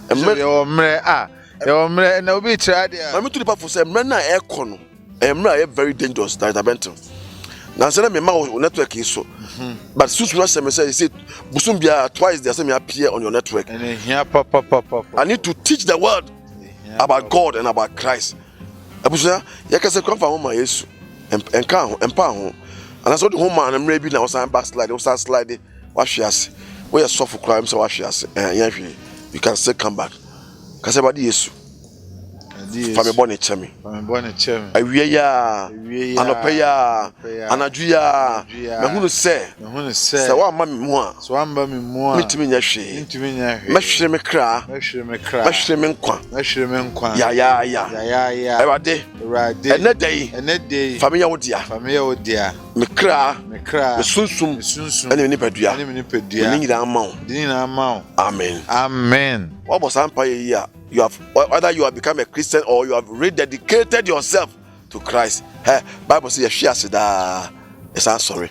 [SPEAKER 1] emre na obi tira dia
[SPEAKER 2] ma me tu nipa fo se emre na ekọ no emre very dangerous that benton na se na me ma network iso but susu na say busum bia twice they say me appear on your network
[SPEAKER 1] and here papa
[SPEAKER 2] I need to teach the world about God and about Christ abusa ya kase kwa fa ma Yesu enka ho empa ho and so the home man emre bi na was backslide was slide wahwe we are soft crime so wahwe you can still come back kase body Yesu fami bone chemi awie ya anope ya anadwu ya mehunu se wa ma me mu a mitimi nya hwe mehwere me kra mehwere me nkwa ya ewade enedei fami ya wodia me kra me sunsum ene ni padua ni nyira amawo amen what was empire here you have whether you have become a Christian or you have rededicated yourself to Christ. Hey, Bible says share seda. Yes, I'm sorry.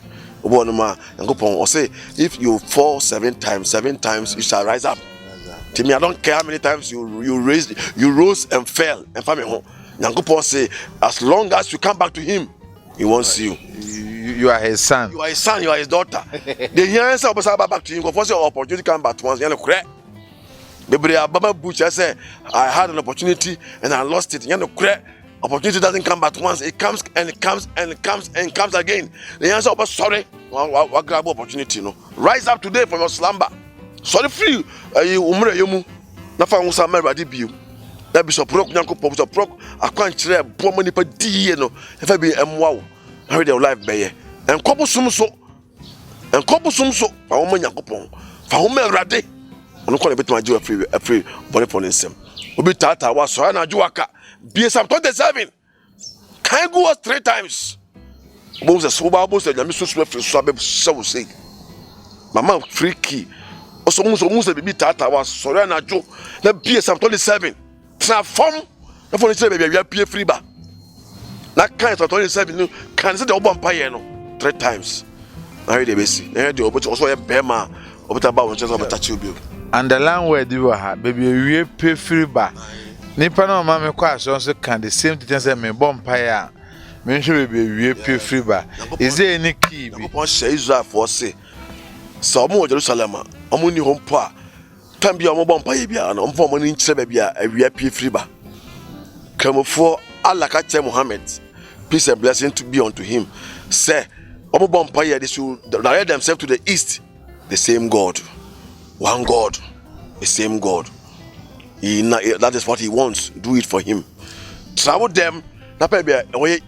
[SPEAKER 2] Say if you fall 7 times you shall rise up. To me, I don't care how many times you rose and fell and family home. Yankopon say as long as you come back to him, he wants you.
[SPEAKER 1] You are his son.
[SPEAKER 2] You are his son, you are his daughter. The answer back to him, go for your opportunity come back once. I had an opportunity and I lost it. Opportunity doesn't come back once. It comes and it comes and it comes and it comes again. The answer was sorry. What grab opportunity? No. Rise up today from your slumber. Sorry free. Umre yomu. Na fa unsa meradi biu. Na bishop prok nyanko pop bishop prok akwan kire bo mani pa die no. E fa bi emwa wo. How their life be ye. Enkobo sumso. Fa wo nyanko pon. Fa wo merade. Ono kwa betu maji free body for nsem obi tata wa so na juwaka be Psalm 27 can go us 3 times Moses so ba Moses nyame so free so be so say mama free key also Moses be tata wa so na ju na be Psalm 27 transform na for nsem be we pay free ba na kan Psalm 27 can say the obo empire no 3 times na we dey be see na dey obo also e be ma obita ba won just obita chill.
[SPEAKER 1] And the landward you have, baby, we pay free back. Nipa no mama so can the same thing say me bompire. Mention baby we pay free back. Is there any key?
[SPEAKER 2] Upon say Israel for say. So mo Jerusalem, omo ni hompo a. Tambi omo bompire bia na omfo mo ni nkyere ba bia we pay free back. Kramofo Allah ka che Muhammad. Peace and blessing to be unto him. Say omo bompire they should direct themselves to the east. The same God. One God, the same God. That is what he wants. Do it for him. Travel them. Na baby,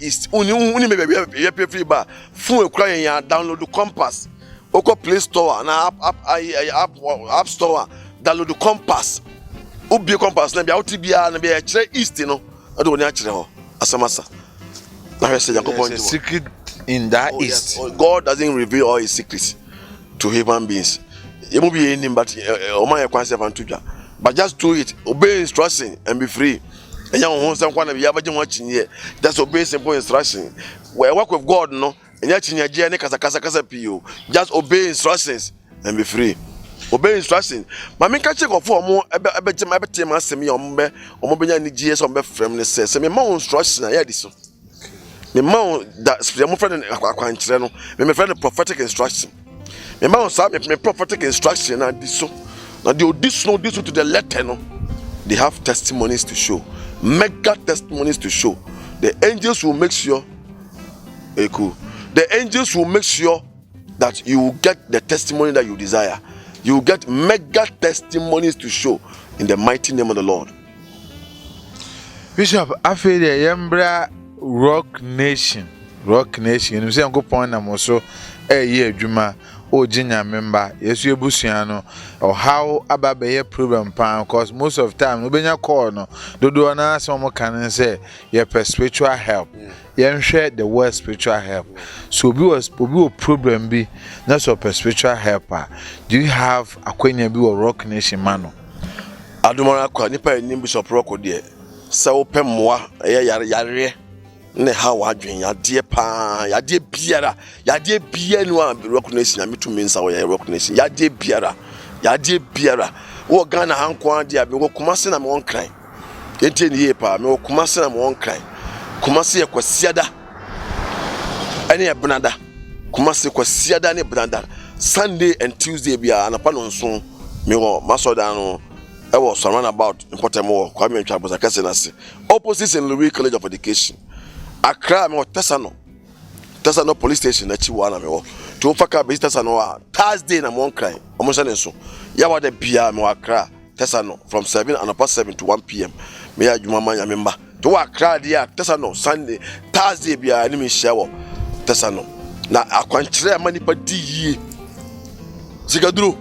[SPEAKER 2] east. Uni maybe pay free ba. Phone crying ya download the compass. Oko Play Store na app store. Download the compass. Ubi compass na bia utibia na bia kire east no. Ado oni akire ho. Asamasa. Na say Jacob
[SPEAKER 1] secret in that east.
[SPEAKER 2] Yes. God doesn't reveal all his secrets to human beings. But just do it, obey instruction and be free. Just obey simple instruction. When I work with God, no, just obey instructions and be free. Obey instruction. But me catch go for more. I bet you must me on me. Ni GS on me friendly says. Se me more instruction. I this. Me more that my friend akwankyerɛ no. Me friend prophetic instruction. Me man say me prophetic instruction and this so. Now they this to the letter no. They have testimonies to show. mega testimonies to show. The angels will make sure, the angels will make sure that you will get the testimony that you desire. You will get mega testimonies to show in the mighty name of the Lord.
[SPEAKER 1] Bishop, I feel the Yembra Rock Nation. You say, go point and also a year, Juma, or Jinya member, yes, you Busiano, or how about the program pan, because most of the time, no be your corner, do an some can say, your spiritual help. You share the word spiritual help. So, we problem be not so spiritual helper. Do you have a queen be a Rock Nation man?
[SPEAKER 2] I don't want to nipa ni Bishop Rock dear. So pemwa yare ne ha wadwen yade pa yade biara no Rock Nation na metu mensa wo Rock Nation yade biara wo Ghana hankwa de abi wo Kumasi na me won kran enti ne ye pa me wo Kumasi na me won kran Kumasi ye kwasiada ene ye benada Kumasi kwasiada ne benada Sunday and Tuesday bia anapa no nso me wo masoda no I was surrounded about important more Kwame Nkrumah Kasenase opposite St. Louis College of Education. Accra me Tesano police station na chiwana me wo. To faka be Tesano Thursday na mo cry. Omo se so. Ya wa de bia me Accra Tesano from 7 and past 7 to 1 p.m. Me adwuma manya member. To Accra dia Tesano Sunday Thursday bia ni me share Tesano. Na akwankyere amanipa di yie. Sikaduro.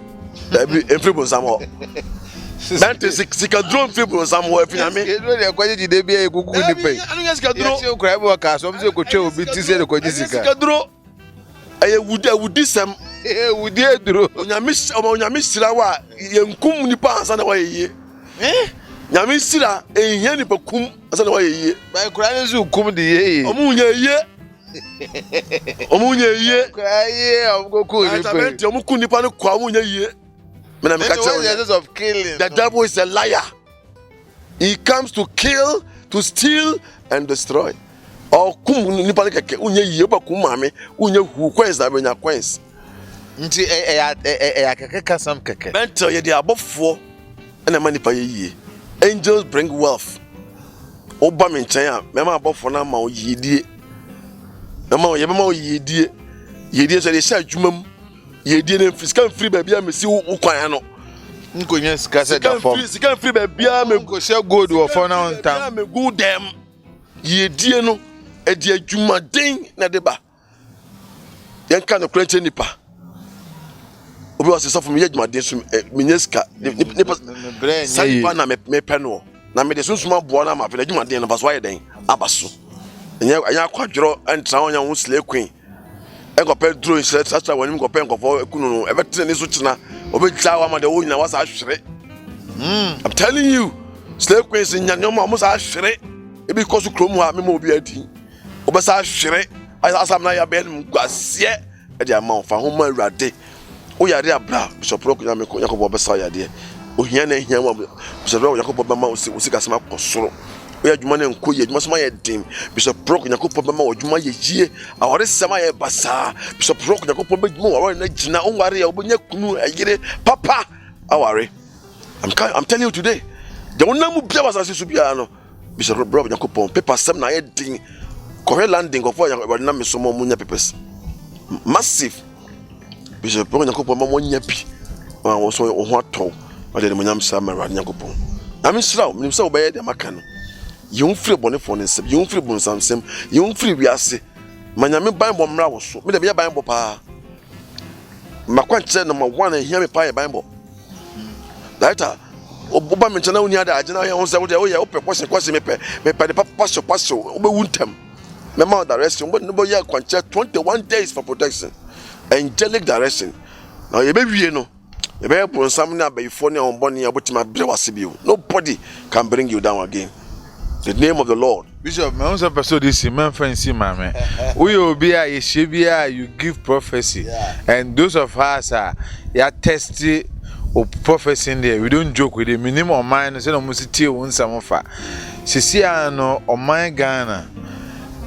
[SPEAKER 2] Everybody samo. That is Sikadron people somewhere. I mean,
[SPEAKER 1] you're quite the baby. Good pay. I don't crab workers. Some say, could you be to say the Sikadro? I would do some. Would you do? Yamisra, Yankum Nipas and away. Yamisra, a Yanipacum as an away. My crimes who come the year. Omunya ye. Cry, I'll go cool. Yamukunipan Kwamunya ye. Of killing.
[SPEAKER 2] The devil is a liar. He comes to kill, to steal, and destroy. Or kum nipa keke unye yeba kumame unye hu kwens da benya kwens.
[SPEAKER 1] Nti keke kasam keke.
[SPEAKER 2] Mental ye dey abofo na manipa ye. Angels bring wealth. Oba me nchen a mema abofo na ma oyidie. Mema oyidie. Yedie so dey sha adwumam. Yedie na physical free baby am si wo kwan no.
[SPEAKER 1] Nkonya sika se da form.
[SPEAKER 2] Sika free baby am
[SPEAKER 1] go share gold wo for na on time.
[SPEAKER 2] Me go dem. Yedie no e di adwuma den na de ba. Yen kan no kranche nipa. Obi was so from adwuma den so minyeska nipa sai na me peno. Na me de sunsun abo na ma pe adwuma den no ba so aye den abaso. Enya akwadro entra onya ho slay queen. Enko Pedro is such a when go pen for kunu everything is suchina obetla wa ma de wo nyina wasa ahwere. I'm telling you, slave queens in nyanyoma almost ahwere. E be cause krom ha me mo obi adi. Obesa ahwere. Asam na ya ben gwase e de amount fa homa awurade. O yare abra Bishop Rock nyame ko Yakob obesa yade. Ohia na ehia mo Bishop Rock Yakob bama osika sema kosoro. Oya dwuma na nko ye dwuma sema ye dim Bishop Rock Yakopon bema dwuma ye yie awore sema ye basa Bishop Rock Yakopon be dwuma awore na gina onware ya obonya kunu ayire papa aware. I'm telling you today the one mu bia was asesu bia no Bishop Rock Yakopon paper sem na ye din correct landing of awore na me so mo munya papers massive Bishop Rock Yakopon mo nya bi wa so ho atọ wa de mo nyam sa mara Yakopon na me sraw me say obeye de maka no you free bone for nsem you free bon samsem you free wiase manyame bible mra wo so me de be bible pa makwanche number 1 and hear me pa bible later oba me chana unia da agina ya won say wo ye ope kwase me pe de pastor obe wuntem me ma direction but no ye kwanche 21 days for protection angelic direction now ye be wie no ye be bon sam na be fo ne on boni abotima bre wase bi nobody can bring you down again. The name of the Lord.
[SPEAKER 1] Bishop, my own person this man fancy mama. We will be a shebia, you give prophecy. And those of us are testy or prophecy in there. We don't joke with the minimum mind and almost tea one some of her. Siciano or my Ghana.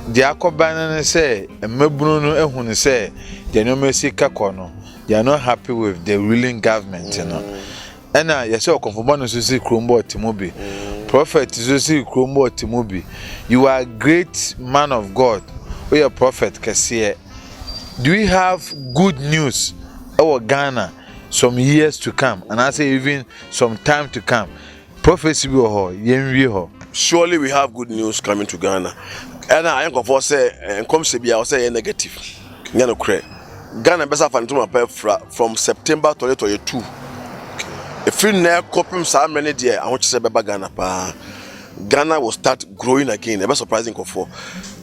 [SPEAKER 1] The Akobana say, and Mebruno and say, they no mercy kakono. They are not happy with the ruling government, you know. And I saw conformance to see Crombo Timobi. Prophet Zosi Kromo Timubi, you are a great man of God. We are prophet Kasiye. Do we have good news over Ghana some years to come, and I say even some time to come? Prophecy be ho, yenwi ho.
[SPEAKER 2] Surely we have good news coming to Ghana. And I ain't for say and come to be I say negative. Nyano kre. Ghana besa fantuma pay from September 2022. If you never copy so many dear, I want to say baba Ghana pa. Ghana will start growing again. Never surprising for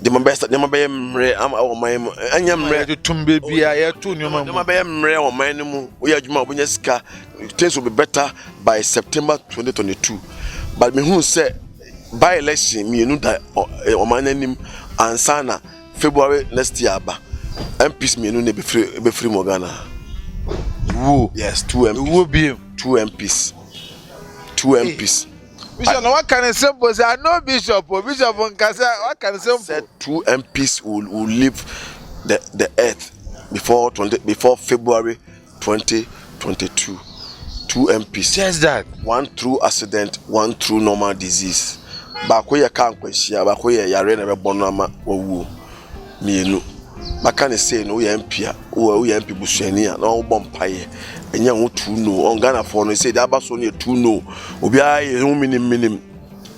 [SPEAKER 2] the members. The member mre am our my anyamre
[SPEAKER 1] to tumbe bia ya tu nyoma.
[SPEAKER 2] The member mre o man mu. We are juma obunya sika. Things will be better by September 2022. But me who say by election me nu da o man anim ansana February next year ba. MPs me nu ne be free mo Ghana.
[SPEAKER 1] Who?
[SPEAKER 2] Yes, 2 MPs.
[SPEAKER 1] Who be
[SPEAKER 2] 2 MPs. 2 MPs.
[SPEAKER 1] Bishop, what can I say? I know Bishop on Kasa. What can I say?
[SPEAKER 2] Said 2 MPs will leave the earth before February 2022. 2 MPs.
[SPEAKER 1] Just that.
[SPEAKER 2] One through accident, one through normal disease. Bakoye kan kwashia, bakoye yare na be bono ama owu. Mienu. Maka ne say no ye MP a, wo ye MP busuani a na wo bompaye. Enya wo tu no. On Ghana for no say da ba so no tu no. Obi aye hu minim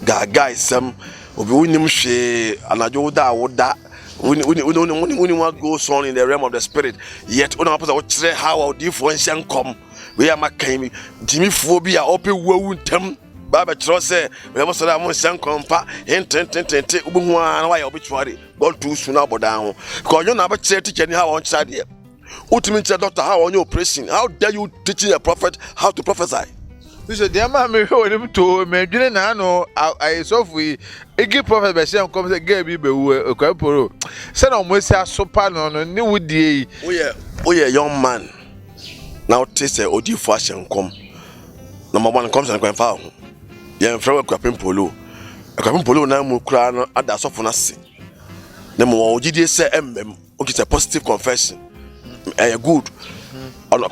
[SPEAKER 2] gaga isem. Obi wonim hwe anajo da woda. Uni what goes on in the realm of the spirit. Yet una papa wo kire how odi fo nhyan kom. We are makan mi Jimmy phobia ope wawu ntam. Baba kire say we have so that mo nhyan kom pa. Enten obuhu an wa ya obituary. God too soon aboda ho. Because you na ba kire teacher ni how on kire there. Ultimate doctor, how on your operation? How dare you teaching a prophet how to prophesy?
[SPEAKER 1] Bishop, the man me when him to me dwene na no I so we igi prophet be say come say girl bi be wu okwaporo. Say na mo say asopa no ni wudie.
[SPEAKER 2] We a young man. Now taste odi for ashen come. Number 1 comes and kwan fa ho. Ye mfra kwapem polo. Kwapem polo na mu kura no ada sofo na se. Na mo ogidie say emmem. Okay, it's a positive confession. Good. No,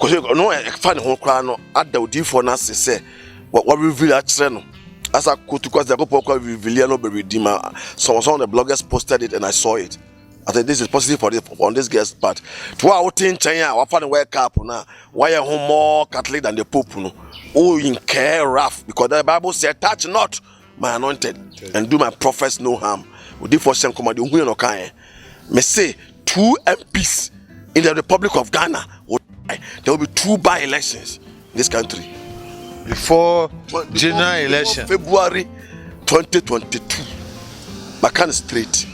[SPEAKER 2] fan ho kra no ada odi for na say what reveal actually no. As I go to cause the go reveal no be redeemer. Some of the bloggers posted it and I saw it. I think this is positive for this on this guest part. To our thing China, what fan wake up now. Why are more Catholic than the Pope no? Oh, in care rough because the Bible said, touch not my anointed and do my prophets no harm. Odi for shem come the hu no kan. Me say 2 MPs in the Republic of Ghana. There will be 2 by-elections in this country
[SPEAKER 1] Before general election.
[SPEAKER 2] February 2022. Bakan straight.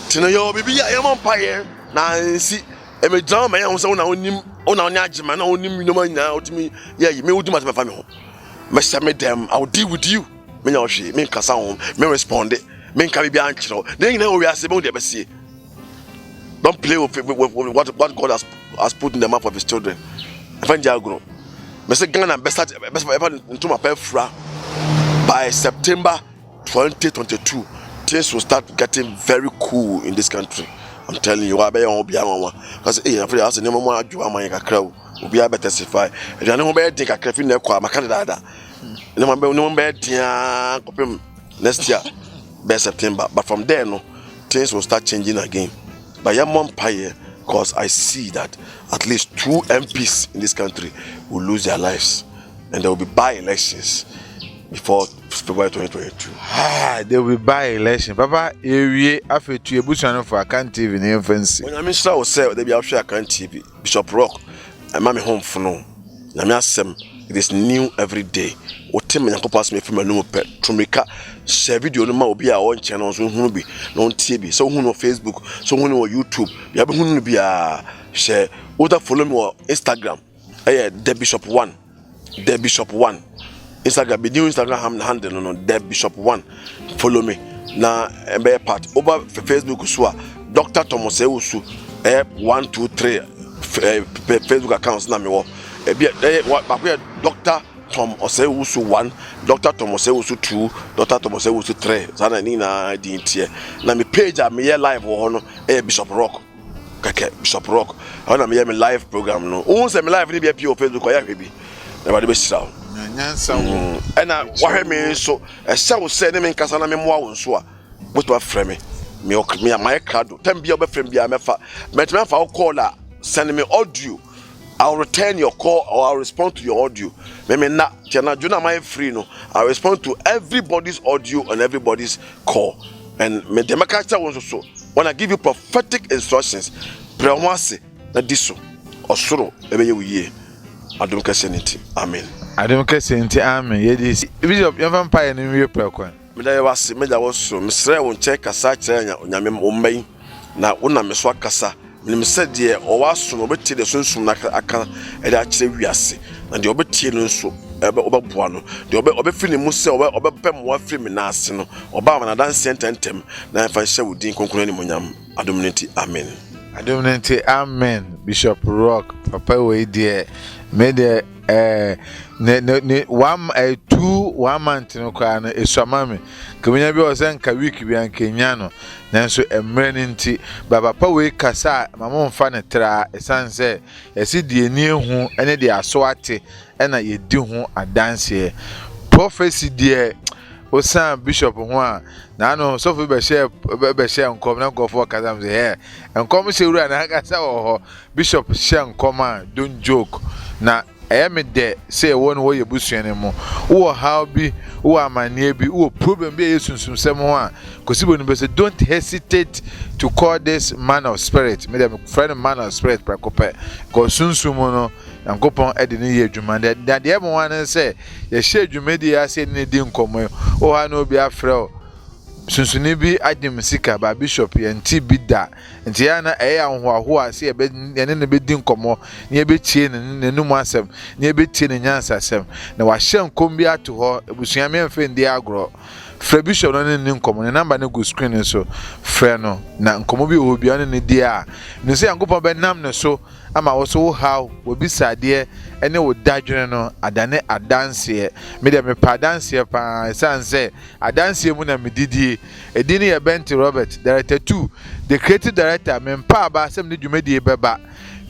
[SPEAKER 2] Tina yo bibi ya empire na nsi me drama ya so na onim ona onya agema na onim no manya otimi ya me wudi ma fa me ho. Me shame them, I will deal with you. Me nya ohwe, me kasa ho, me respond. Me nka bibia ankyero. Den na we ase be de be. Don't play with what God has put in the mouth of his children. Evangelist, Mr. Ghana best into my pefra by September 2022. Things will start getting very cool in this country. I'm telling you, I be on Obiama because I'm afraid I say no more do am ka crowd. Obi better testify. And I know be think I can na kwa makanda. No be dia next year by September. But from there no things will start changing again. But Empire, because I see that at least 2 MPs in this country will lose their lives and there will be by-elections before February 2022.
[SPEAKER 1] There will be by-election. Papa, area after to ebusuano for Akan TV in infancy.
[SPEAKER 2] When I minister will say they be after Akan TV, Bishop Rock, and Mammy home for no. It is new every day. What time I pass me from a new pet to make a share video no more be our own channels who be no TV, so who know Facebook, so who know YouTube. You have who be a share. Other follow me on Instagram. The Bishop 1. The Bishop 1. Instagram, be new Instagram handle no The Bishop 1. Follow me. Na be part over Facebook so Dr. Thomas Ewusu 123 Facebook accounts na me wo. Dr. Tom Osewusu 1, Dr. Tom Osewusu 2, Dr. Tom Osewusu 3. Zana ni na di ntie. Na me page a me live wo no Bishop Rock. Kake Bishop Rock. I na me live program no. Won se me live ni be pio Facebook ko ya hwebi. Na ba de be shira.
[SPEAKER 1] nyansa
[SPEAKER 2] ɛna wahwɛ me nso ɛhyɛ wo sɛ ne me nkasa na me mmoa wo nso a wotuma frɛ me me my crowd time bia obefrem bia mefa metime fa call a send me audio. I'll return your call or I'll respond to your audio. Me na chana juna my free no. I'll respond to everybody's audio and everybody's call. And me de makacha won so when I give you prophetic instructions, pray once na diso osoro ebe ye wiye. Adom kase nti. Amen. Adom kase nti amen. Ye dis bishop your vampire ni we pray kwan. Me da was me da was so me sre won check kasa kire nyame omban na wona me so akasa. Nim said ye o waso no beti de sunsun na aka e da kire wiase na de obeti no nso obeboa no de obefiri mu se obepem wa firi me na ase no oba ma na dan sententem na fa hye wudin konkon ni monyam adomnenti amen. Adomnenti amen. Bishop Rock papa we de me de ne 1 month no kwa na eswama me kemenya bi o se nka week bi ankenya no nanso emre nti baba pa we kasa mama mfa ne tra esanse esi de ani ehu ene de aso ate ena ye di hu adanse prophecy de osan bishop ho a na no so fi be share nkom na nkofo kasa mze he nkom she wura na kasa wo ho bishop share nkom a don't joke na me de say won wo ye busuane mu wo how bi wo amanie bi wo problem bi yesunsum sem ho a kosibo no be say don't hesitate to call this man of spirit me dem friend man of spirit prakope ko sunsum no yankopon ede ne ye adwuma de mo wan say ye hye adwuma di ya say ne di nkomo o ha no bi afrɛ sunsuni bi adim sika ba bishop ye nti bi da nti ya na ahoho ase ye ne be di nkomo ne ye be tie ne num asem ne ye be tie ne nyansa asem na wa hye nkom bi ato ho ebusuame mfe ndi agro frɛ bishop no ne nkomo ne number ne go screen so frɛ no na nkomo bi ho bi ne di a ne se yankopon be nam ne so ama wo so how wo bisade ene wo dadwene no adane adanse me de me pa adanse pa sanse adanse mu na medidie edini ye Bent Robert director 2 the creative director me pa ba asem ne dwumadie beba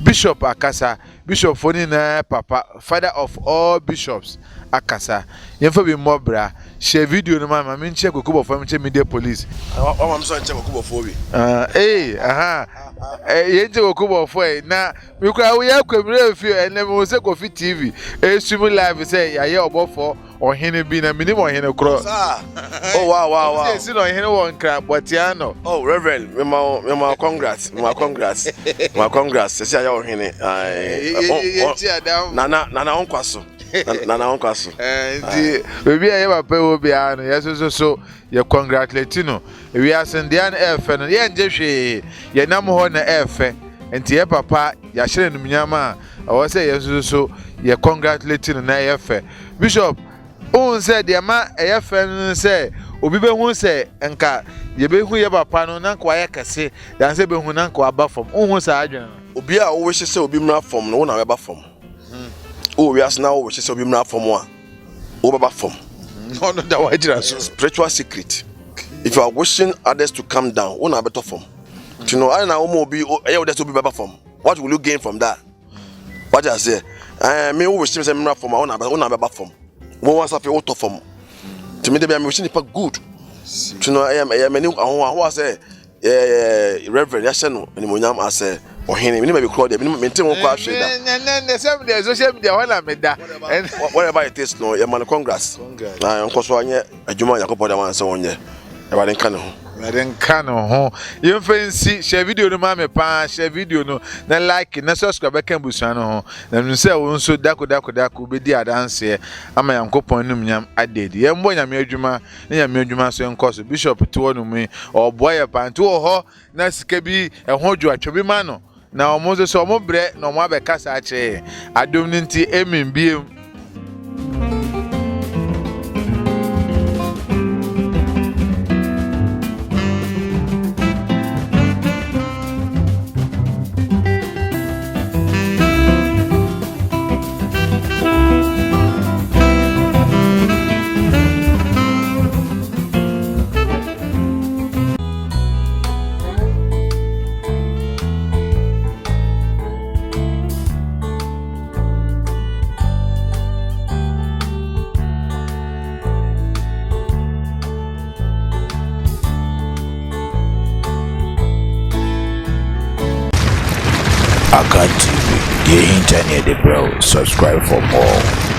[SPEAKER 2] bishop akasa bishop foni na papa father of all bishops akasa yemfa bi mobra share video no ma me nche kokubo fam nche media police wa mam so nche kokubo fo bi yenje kokubo fo na me kwa we akwemre fi ene me se Kofi TV stream live say ya ye obofo ohene bi na minim ohene kro oh wow say si no ohene won kra botiano oh reverend me ma congrats say ya ohene na onkwaso na onkwaso ndi we ya papa wo bia no yeso ye congratulate no we asendia na efe no ye nje hwe ye nam ho na efe enti ye papa ya hyere numnyama awo say yeso ye congratulate no na efe bishop on said the ma efe no say obi be hu say enka ye be hu ye papa no na kwa ye kase dan say be hu na kwa aba fom hu sa adwen obi a wo hye say obi mra fom no wo na we ba fom we as now we say obi mra fom a wo ba fom no that why jira so spiritual secret if you are wishing others to come down wo na better fom you know I na wo obi e wo that obi ba fom what will you gain from that what I say me wo wish say mra fom a wo na be ba fom wo wan safe wo to fom to me dey be am wishing the good you know I am many how I say reverend ya no ni monyam ase ohene me be crowd me ntem ko ahwe da na some dey social media wala me da whatever it is no ya man congrats na nko so anye adwuma yakopɔ da wan se wonye e ba den kan ho you fancy share video no ma me pa share video no na like na subscribe kan busuan ho na no se wo nso dako be di adanse ama yankopɔn num nyam adedi ye mbo nyame adwuma na nyame adwuma so enko so bishop to no mu oboye pa nti wo ho na sika bi ho dwo atwe ma no na omo so omo bre na omo abekasa a kire adom nti emimbiem
[SPEAKER 3] Akan TV, the internet, bro. Subscribe for more.